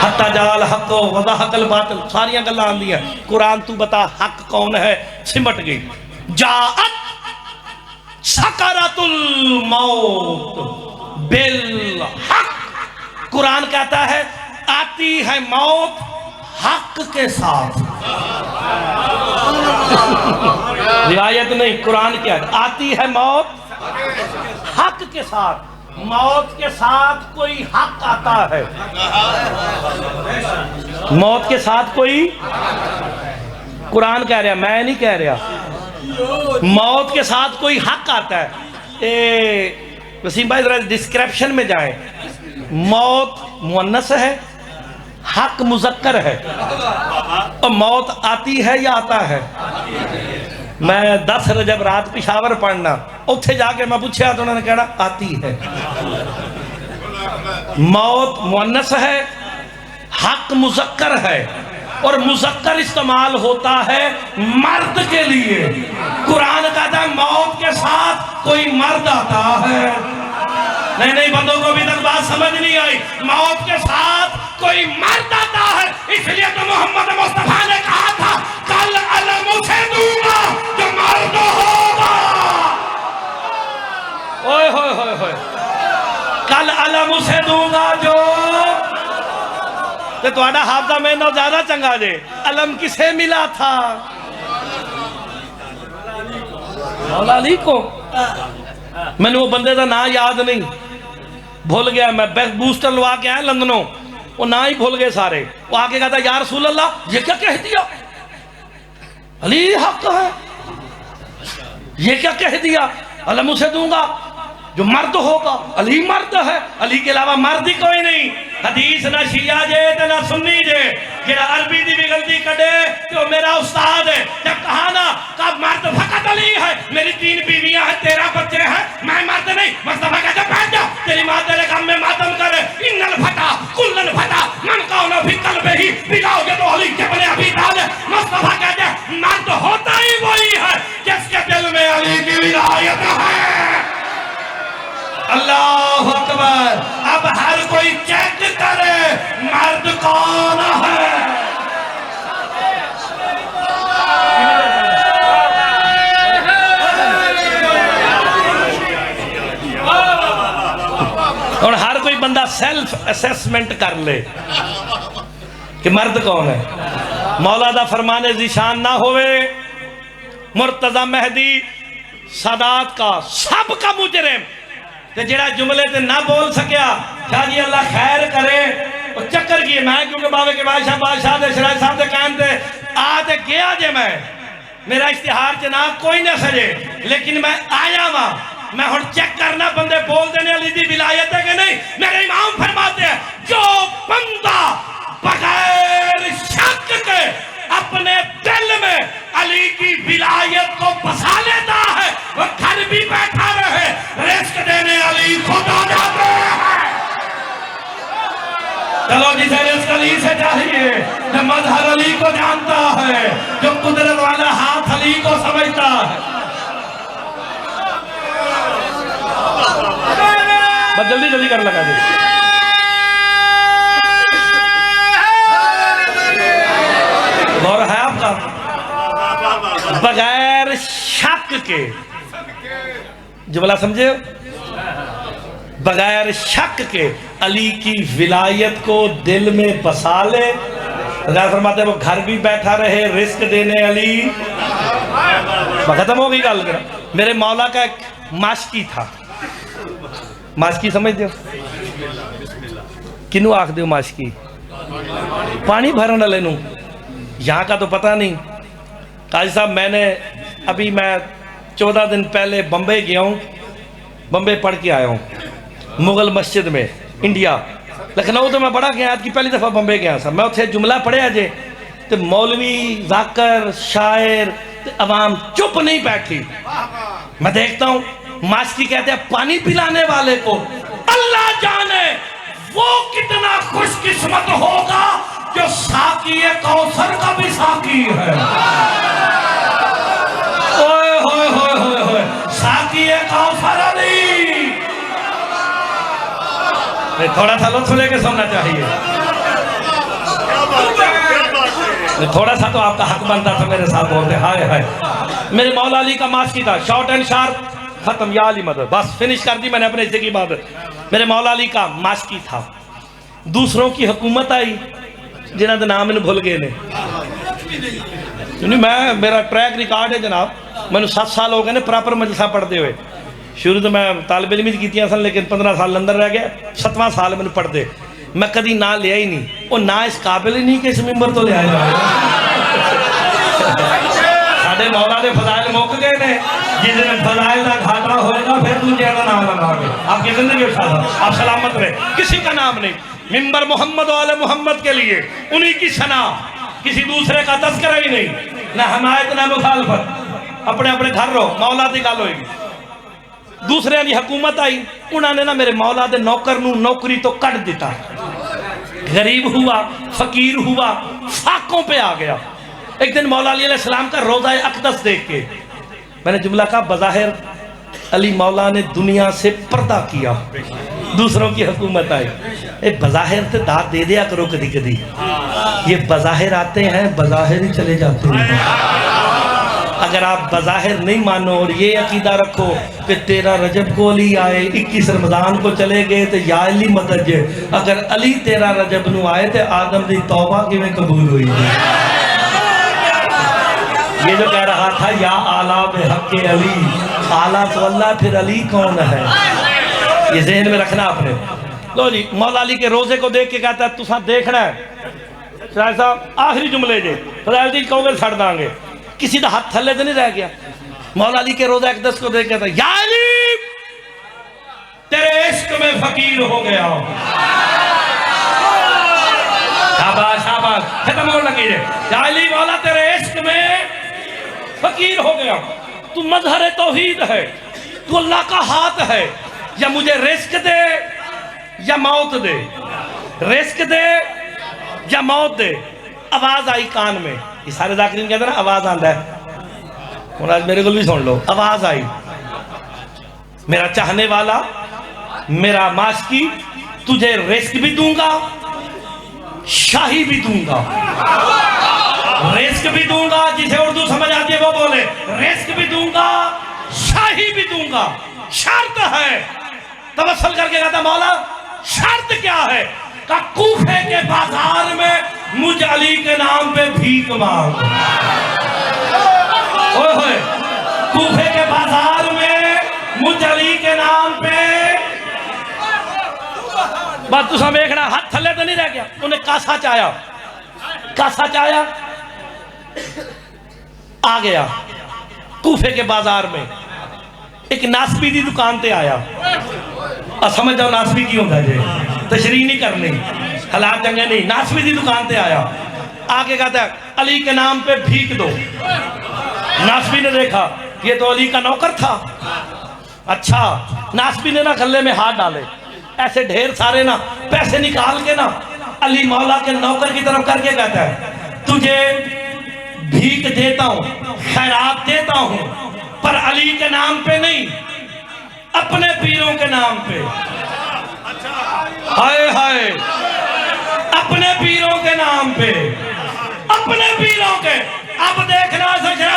हत्ता जाल हक वज़हकल बातिल, सारियां गल्लां आंदियां। कुरान तू बता हक कौन है? सिमट गई। जाअत सकरातुल मौत बिल हक। कुरान कहता है आती है मौत हक के साथ। रिवायत नहीं, कुरान क्या है? आती है मौत हक के साथ। मौत के साथ कोई हक आता है, मौत के साथ कोई, कुरान कह रहा, मैं नहीं कह रहा, मौत के साथ कोई हक आता है। वसीम भाई जरा डिस्क्रिप्शन में जाएं। मौत मुअन्नस है, हक मुज़क्कर है, और मौत आती है या आता है? मैं 10 रजब रात पिशावर पढ़ना, उत्थे जाके मैं पूछा तो उन्होंने कहना आती है। मौत मुअन्नस है, हक मुज़क्कर है, और मुज़क्कर इस्तेमाल होता है मर्द के लिए। कुरान कहता है मौत के साथ कोई मर्द आता है। नहीं नहीं, बंदों को अभी तक बात समझ नहीं आई। मौत के साथ कोई मर्द आता है, इसलिए तो मोहम्मद मुस्तफा ने कहा था कल अलम उसे दूंगा जो मर्द होगा। ओए होए होए होए, कल अलम उसे दूंगा जो, तो तुम्हारा हाफजा मैंने ज्यादा चंगा जे। अलम किसे मिला था? मौला अली को। मैंने वो बंदे का नाम याद नहीं, भूल गया। मैं बूस्टर लगा के आया लंदनों, वो ना ही भूल गए सारे। वो आके कहता या रसूल अल्लाह ये क्या कह दिया? अली हक है, ये क्या कह दिया? अलम उसे दूंगा जो मर्द होगा। अली मर्द है, अली के अलावा मर्द ही कोई नहीं। हदीस ना शिया जे ते ना सुन्नी जे, जेड़ा अरबी दी भी गलती कटे तो मेरा उस्ताद है। जब कहा ना का मर्द फकत अली है, मेरी 3 बीवियां हैं, 13 बच्चे हैं, मैं मर्द नहीं। मुस्तफा कहता बैठ जा, तेरी मां तेरे काम में मातम करे। इन्नल फता कुल्लन फता मन काउना फी कल्बिही, बिगाओगे तो अली के बने अभी ताले। मुस्तफा कहते मर्द होता ही वही है जिसके दिल में अली की विलायत है। अल्लाह अकबर। अब हर कोई चेक करे मर्द कौन है। और हर कोई बंदा सेल्फ असेसमेंट कर ले कि मर्द कौन है। मौला दा फरमाने ज़िशान ना होवे, मुर्तज़ा मेहदी सादात का सब का मुजरिम ते जेड़ा जुमले ते ना बोल सकिया, शाह जी अल्लाह खैर करे। और चक्कर की मैं क्योंकि बाबे के बादशाह दे शराय साहब दे कहन ते आ ते गया जे, मैं मेरा इश्तिहार च ना कोई ना सजे, लेकिन मैं आया वहां। मैं हुण चेक करना बंदे बोल देने अली दी विलायत है कि नहीं। मेरे इमाम फरमाते हैं जो बंदा बगैर शक के अपने दिल में अली की विलायत को बसा लेता है, वो घर भी बैठा रहे, रिस्क देने अली खुद आ जाते हैं। चलो जिसे रिस्क अली से चाहिए, जो मजहर अली को जानता है, जो कुदरत वाला हाथ अली को समझता है। बस जल्दी जल्दी कर लगा दे। गौर है आपका? बगैर शक के, जुमला समझे? बगैर शक के अली की विलायत को दिल में बसा ले। फरमाते वो घर भी बैठा रहे, रिस्क देने अली। खत्म हो गई गल। मेरे मौला का एक माशकी था। माशकी समझ दो किनू आख दो? माशकी पानी भरन वाले नू यहाँ का तो पता नहीं। काजी साहब मैंने अभी मैं 14 दिन पहले बम्बई गया हूँ, बम्बई पढ़ के आया हूँ मुगल मस्जिद में इंडिया। लखनऊ तो मैं बड़ा गया, आज की पहली दफ़ा बम्बई गया साहब। मैं उत्थे जुमला पढ़िया जे तो मौलवी जाकर शायर अवाम चुप नहीं बैठी। मैं देखता हूँ मास्की कहते हैं पानी पिलाने वाले को अल्लाह जाने वो कितना खुशकिस्मत होगा जो साकी कौसर का भी साकी है। ओए होए होए होए होए, साकी कौसर अली। थोड़ा सा लुत्फ लेके सुनना चाहिए। थोड़ा सा तो आपका हक बनता था मेरे साथ बोलते। हाय हाय, मेरे मौला अली का मास्की था, शॉर्ट एंड शार्प, खत्म, या अली मदद, बस फिनिश कर दी मैंने अपने हिस्से की बात। मेरे मौला अली का मास्की था। दूसरों की हुकूमत आई जिन्हों के नाम मैंने भूल गए ने। मैं मेरा ट्रैक रिकॉर्ड है जनाब, मैंने 7 साल हो गए ने प्रॉपर मजलिसा पढ़ते हुए। शुरू तो मैं तालिब इल्म की सन, लेकिन 15 साल अंदर रह गया, 7वां साल मैंने पढ़ते। मैं कभी ना लिया ही नहीं, वो ना इस काबिल ही नहीं कि इस मिंबर तो लिया जाए। साढ़े मौला के फजाइल मुक गए ने, जिस दिन फजाइल का घाटा होएगा फिर दूसरे का नाम लगाओगे। आपकी जिंदगी आप सलामत रहे, किसी का नाम नहीं। मिंबर मोहम्मद वाले मोहम्मद के लिए, उन्हीं की सना, किसी दूसरे का तस्करा ही नहीं, ना हमायत ना मुखालफत। अपने अपने घर रहो, मौला की गल होगी। दूसरे की हुकूमत आई, उन्होंने ना मेरे मौला के नौकर नू नौकरी तो कट दिता। गरीब हुआ, फकीर हुआ, फाकों पे आ गया। एक दिन मौला अली अलैहिस्सलाम का रोज़ा अक़दस देख के मैंने जुमला कहा, बज़ाहिर अली मौला ने दुनिया से पर्दा किया, दूसरों की हुकूमत आई। बज़ाहिर तो दाद दे दिया करो कभी कभी, ये बज़ाहिर आते हैं बज़ाहिर ही चले जाते हैं। अगर आप बज़ाहिर नहीं मानो और ये अकीदा रखो कि 13 रजब को अली आए, 21 रमज़ान को चले गए तो या अली मदद जे, अगर अली 13 रजब नू आए तो आदम की तौबा किवें कबूल हुई। ये जो कह रहा था या आला बेहक़ अली, आला तो अल्लाह, फिर अली कौन है, ये ज़हन में रखना आपने। लो जी, मौला अली के रोज़े को देख के कहता है तुसा देखना है शायद साहब आखिरी जुमले जे फज़ाइल दी कहोगे छड़ दांगे, किसी का हाथ थल्ले तो नहीं रह गया। मौला अली के रोज़ा अक़दस को देख के कहता या अली तेरे इश्क में फकीर हो गया। शाबाश शाबाश, खत्म होने लगी है। या अली मौला तेरे इश्क में फकीर हो गया, तू मजहर तौहीद है, तू अल्लाह का हाथ है। या मुझे रिस्क दे या मौत दे, रिस्क दे या मौत दे। आवाज आई कान में, ये सारे जाकिरीन कहते हैं ना आवाज आंदा है, और आज मेरे को भी सुन लो। आवाज आई, मेरा चाहने वाला, मेरा मास्की, तुझे रिस्क भी दूंगा, शाही भी दूंगा। रिस्क भी दूंगा, जिसे उर्दू समझ आती है वो बोले, रिस्क भी दूंगा, शाही भी दूंगा। शर्त है, तवस्सुल करके कहता मौला शर्त क्या है? का कूफे के बाजार में मुझ अली के नाम पे भीख मांग। ओए होए, कूफे के बाजार में मुझ अली के नाम पे। बात तुसा देखना, हाथ थल्ले तो नहीं रह गया, उन्हें कासा चाया, कासा चाया आ गया। कूफे के बाजार में एक नासबी की दुकान पे आया। समझ जाओ नासबी की होता है, तशरीह नहीं करनी, हालात चंगे नहीं। नासबी की दुकान पे आया, आके कहता है अली के नाम पे भीख दो। नासबी ने देखा ये तो अली का नौकर था। अच्छा, नासबी ने ना गले में हाथ डाले, ऐसे ढेर सारे ना पैसे निकाल के ना अली मौला के नौकर की तरफ करके कहता है तुझे भीख देता हूं, खैरात देता हूं, पर अली के नाम पे नहीं, अपने पीरों के नाम पे। हाय हाय, अपने पीरों के नाम पे, अपने पीरों के। अब देखना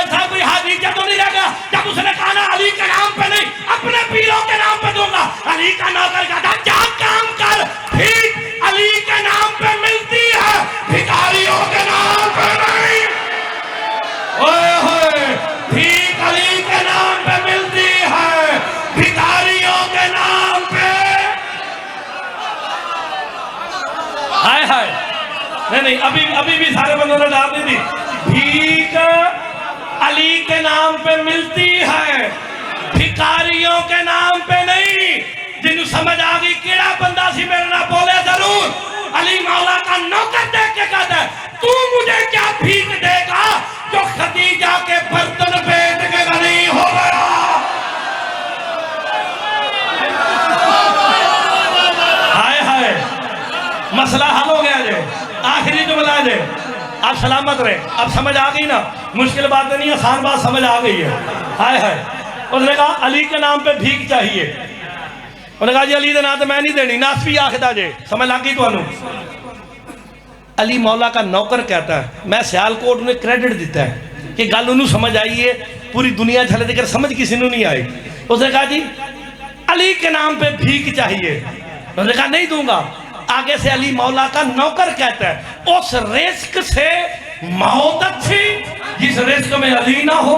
साहब कोई हाजी क्या तो नहीं रहेगा जब उसने कहा ना अली के नाम पे नहीं, अपने पीरों के नाम पे दूंगा। अली का नौकर कहता क्या काम कर, भीख अली के नाम पे मिलती है, भिखारियों के नाम पे नहीं। ओए होए, भीख अली के नाम पे मिलती है, भिखारियों के नाम पे। हाय हाय, नहीं, अभी अभी भी सारे बंदों ने डाल दी थी। भीख अली के नाम पे मिलती है, भिखारियों के नाम पे नहीं। जिन्हें समझ आ गई केड़ा बंदा सी मेरे ना बोले जरूर। अली मौला का नौकर देख के कहता है तू मुझे क्या भीख देगा जो खदीजा के बर्तन बेच के गनी हो गया। हाय हाय, मसला हल हो गया जे। आखिरी जुमला जे, आप सलामत रहे। अब समझ आ गई ना, मुश्किल बात नहीं, आसान बात समझ आ गई है। हाय हाय, उसने कहा अली के नाम पे भीख चाहिए। उन्होंने कहा जी अली के नाम तो मैं नहीं देनी, नासबी आखदा जे। समझ लग गई तुहानू? अली मौला का नौकर कहता है, मैं सियालकोट ने क्रेडिट दिता है कि गल उन्होंने समझ आई है, पूरी दुनिया झले देकर समझ किसी ने नहीं आई। उसने कहा जी अली के नाम पे भीख चाहिए। उन्होंने कहा नहीं दूंगा। आगे से अली मौला का नौकर कहता है उस रिस्क से मौत अच्छी जिस रिस्क में अली ना हो।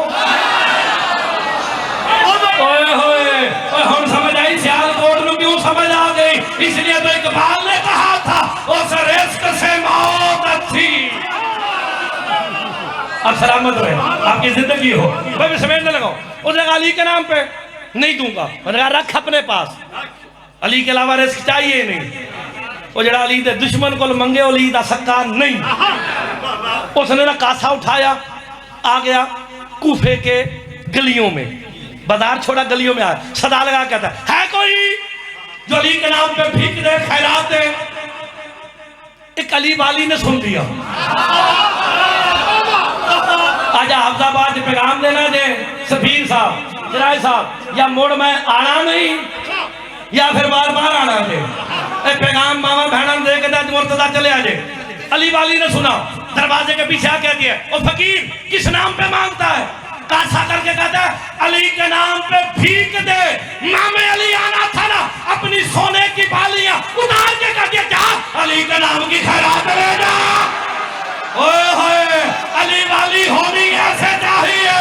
ओए होए, हम समझ आई सियालकोट में क्यों समझ आ गई? इसलिए तो इकबाल ने कहा था उस रिस्क से मौत अच्छी। अब सलामत रहे, आपकी जिंदगी हो। भाई मैं समझने लगा। उसने कहा अली के नाम पे नहीं दूंगा। मैंने कहा रख अपने पास, अली के अलावा रिस्क चाहिए नहीं। वो जरा अली दे दुश्मन को मंगे अली दा सक्का नहीं। उसने ना कासा उठाया, आ गया कूफे के गलियों में, बाजार छोड़ा गलियों में आया, सदा लगा कहता है कोई जो अली के नाम पे भीख दे, खैरात दे। एक अली वाली ने सुन लिया, आजा हफ्ताबाद पैगाम देना जे सफीर साहब, जराय साहब, या मोड़ में आना नहीं या फिर बार बार आना जे। पैगाम मामा बहन दे के मुर्तजा चले आ जाए। अली वाली ने सुना, दरवाजे के पीछे आ दिया, ओ फकीर किस नाम पे मांगता है? कासा करके कहता है अली के नाम पे भीख दे। मामे अली आना था ना, अपनी सोने की बालियां उतार के कह दिया जा अली के नाम की खैरात ले जा। ओए होए, अली वाली होनी ऐसे चाहिए।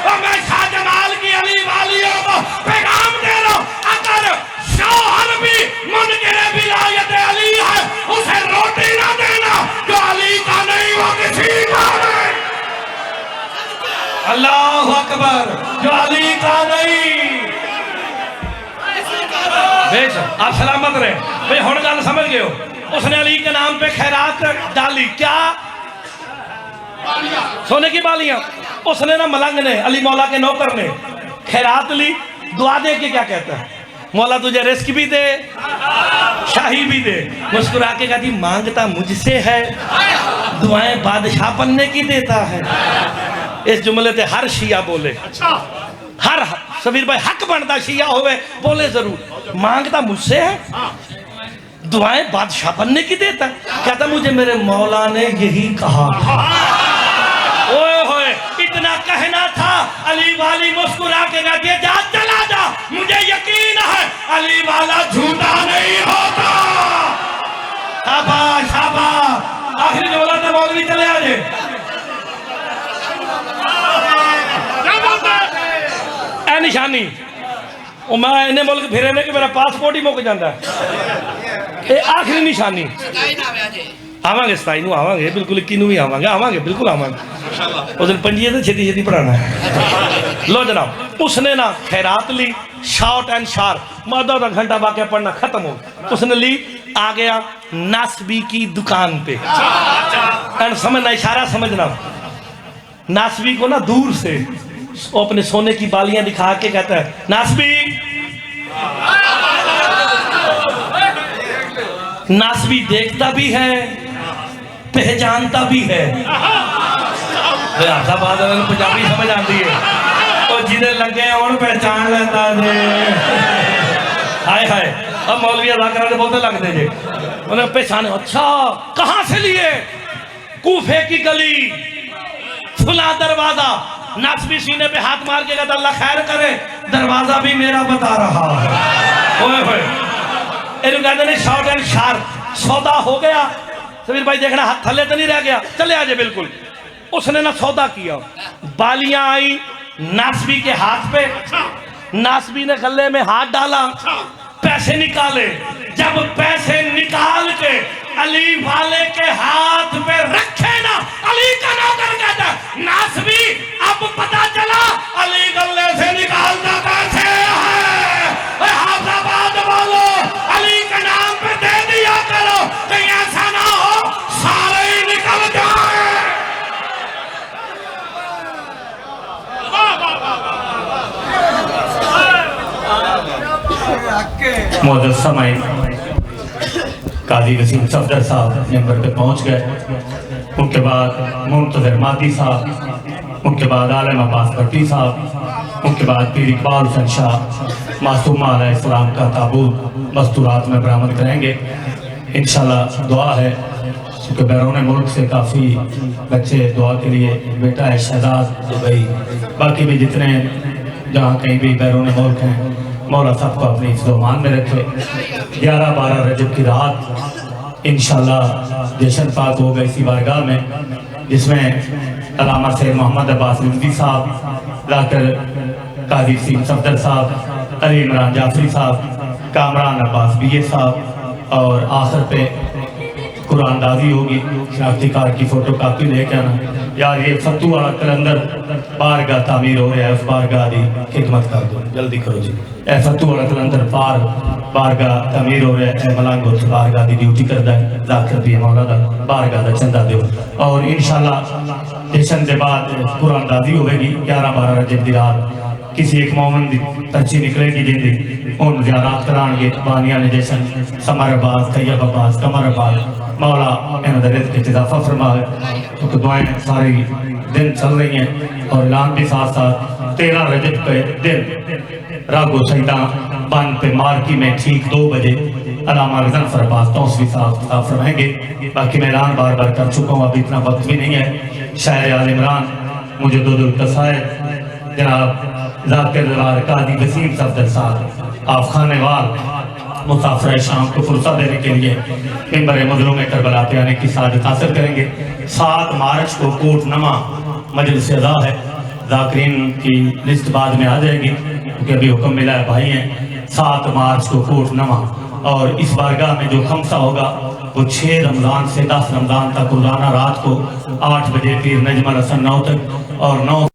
और मैं शाह जमाल की अली वालियों को पैगाम दे रहा हूं, अगर शौहर भी मुनकिरे विलायत अली है उसे रोटी ना देना जो अली का नहीं वो किसी का नहीं। अल्लाह अकबर, जो अली का नहीं। बेशक आप सलामत रहे भाई, हुण गल समझ गए हो। उसने अली के नाम पे खैरात डाली, क्या सोने की बालियां। उसने ना मलंग ने, अली मौला के नौकर ने खैरात ली, दुआ दे के क्या कहता है मौला तुझे रिस्क भी दे, शाही भी दे। मुस्कुरा के कहती मांगता मुझसे है, दुआएं बादशाह बनने की देता है। इस जुमले से हर शिया बोले, हर सबीर भाई हक बनता शिया होवे बोले जरूर, मांगता मुझसे है, दुआएं बादशाह बनने की देता। कहता मुझे मेरे मौला ने यही कहा। ओए होए, इतना कहना था। अली वाली मुस्कुरा के कहती है जा चला जा, मुझे यकीन है अली वाला झूठा नहीं होता। शाबाश शाबाश, आखिरी जुमला तो मौलवी चले आ जाए। ए निशानी ਉਹ मैं इन्हें मुल्क फिरे ने कि मेरा पासपोर्ट ही मुक जाता है। ये आखिरी निशानी। आवांगे 27 ਨੂੰ आवांगे, बिल्कुल 21 ਨੂੰ भी आवांगे बिल्कुल आवांगे। उस दिन पंजिए तो छेती छेती पढ़ाना है। लो जनाब, उसने ना खैरात ली, शॉर्ट एंड शार्प, आधा घंटा वाकया पढ़ना खत्म हो। उसने ली, आ गया नासबी की दुकान पे। एंड समझना, इशारा समझना। नासबी को ना दूर से वो अपने सोने की बालियां दिखा के कहता है नासबी। नासबी देखता भी है, पहचानता भी है। पंजाबी समझ आती है, और जिन्हें लगे उन पहचान लेता है। हाय हाय, अब मौलवी अदा करा बोलते लगते जे, उन्हें पहचाने। अच्छा कहां से लिए? कूफे की गली, फुला दरवाजा। नासबी सीने पे हाथ मार के कहता अल्लाह खैर करे, दरवाजा भी मेरा बता रहा है। ओए होए, इन्हें कहते नहीं शॉर्ट एंड शार्प। सौदा हो गया। सबीर भाई देखना हाथ थले तो नहीं रह गया, चले आजे बिल्कुल। उसने ना सौदा किया, बालियां आई नासबी के हाथ पे। नासबी ने गले में हाथ डाला, पैसे निकाले। जब पैसे निकाल के अली वाले के हाथ पे रखे ना। अली का नौकर कहता नासबी, अब पता चला अली गले से निकालता कैसे है। हाफिजाबाद बोलो अली के नाम पे दे दिया करो, कहीं ऐसा ना हो सारे ही निकल जाए। मौजूद समय काजी वसीम सफदर साहब मेंबर पे पहुंच गए। उनके बाद मुंतजर मादी साहब, उनके बाद आलम अब्बास भट्टी साहब, उनके बाद पीर इकबाल हुसैन शाह मासूमा अलैहिस्सलाम का ताबूत मस्तूरात में बरामद करेंगे इंशाल्लाह। दुआ है क्योंकि बैरून मुल्क से काफ़ी बच्चे दुआ के लिए बेटा है शहजाद दुबई, बाकी भी जितने जहाँ कहीं भी बैरून मुल्क हैं मौला साहब को अपनी फ़मान में रखे। 11-12 रजब की रात इंशाल्लाह जश्न पाक होगा इसी बारगाह में, जिसमें अल्लामा सैयद मोहम्मद अब्बास रिजवी साहब, डॉक्टर काजी वसीम सफदर साहब, अली इमरान जाफरी साहब, कामरान अब्बास बीए साहब, और आखिर पे कुरानदाजी होगी। शनाख्ती कार्ड की फ़ोटो कापी लेके आना यार। ये फतू वाला कलंदर बारगाह तामीर हो रहा है, उस बारगाह की खिदमत कर दो, जल्दी करो जी। ए फतू वाला कलंदर बारगाह तामीर हो रहा है, मलंग उस बारगाह की ड्यूटी करता है। लाख रुपये मौला का बारगाह का चंदा दो, और इंशाल्लाह जश्न के बाद कुरानदाजी होगी 11-12 रजब की रात। किसी एक मोमन की पर्ची निकलेगी जिंदी उन ज़ियारत कराएंगे बानिया ने जश्न समर अब्बास, तैयब अब्बास, कमर अब्बास। मौला इन्होंने रिज़्क़ में इज़ाफ़ा फरमाए, क्योंकि दुआएं सारी दिन चल रही हैं। और ऐलान भी साथ साथ 13 रजब के दिन रागो सईदा बन पे मार्की में ठीक 2 बजे अल्लामा गज़नफ़र अब्बास तौसीफ़ी साहब फरमाएंगे। बाकी मैं ऐलान बार बार कर चुका हूँ, अभी इतना वक्त भी नहीं है। शायर आल इमरान मुजद्दिदुल क़साइद जनाब ज़ाकिर काजी वसीम सफदर साहब आप खानेवाल मुसाफिर शाम को फुर्सत देने के लिए मिंबर मज़लूम में करबला पे आने की सादत हासिल करेंगे। 7 मार्च को कोट नमा मजलिस अज़ा है, ज़ाकिरीन की लिस्ट बाद में आ जाएगी क्योंकि अभी हुक्म मिला है भाई हैं। 7 मार्च को कोट नमा, और इस बारगाह में जो खमसा होगा वो 6 रमज़ान से 10 रमज़ान तक रोज़ाना रात को 8 बजे पीर नजमा हसन 9 तक और 9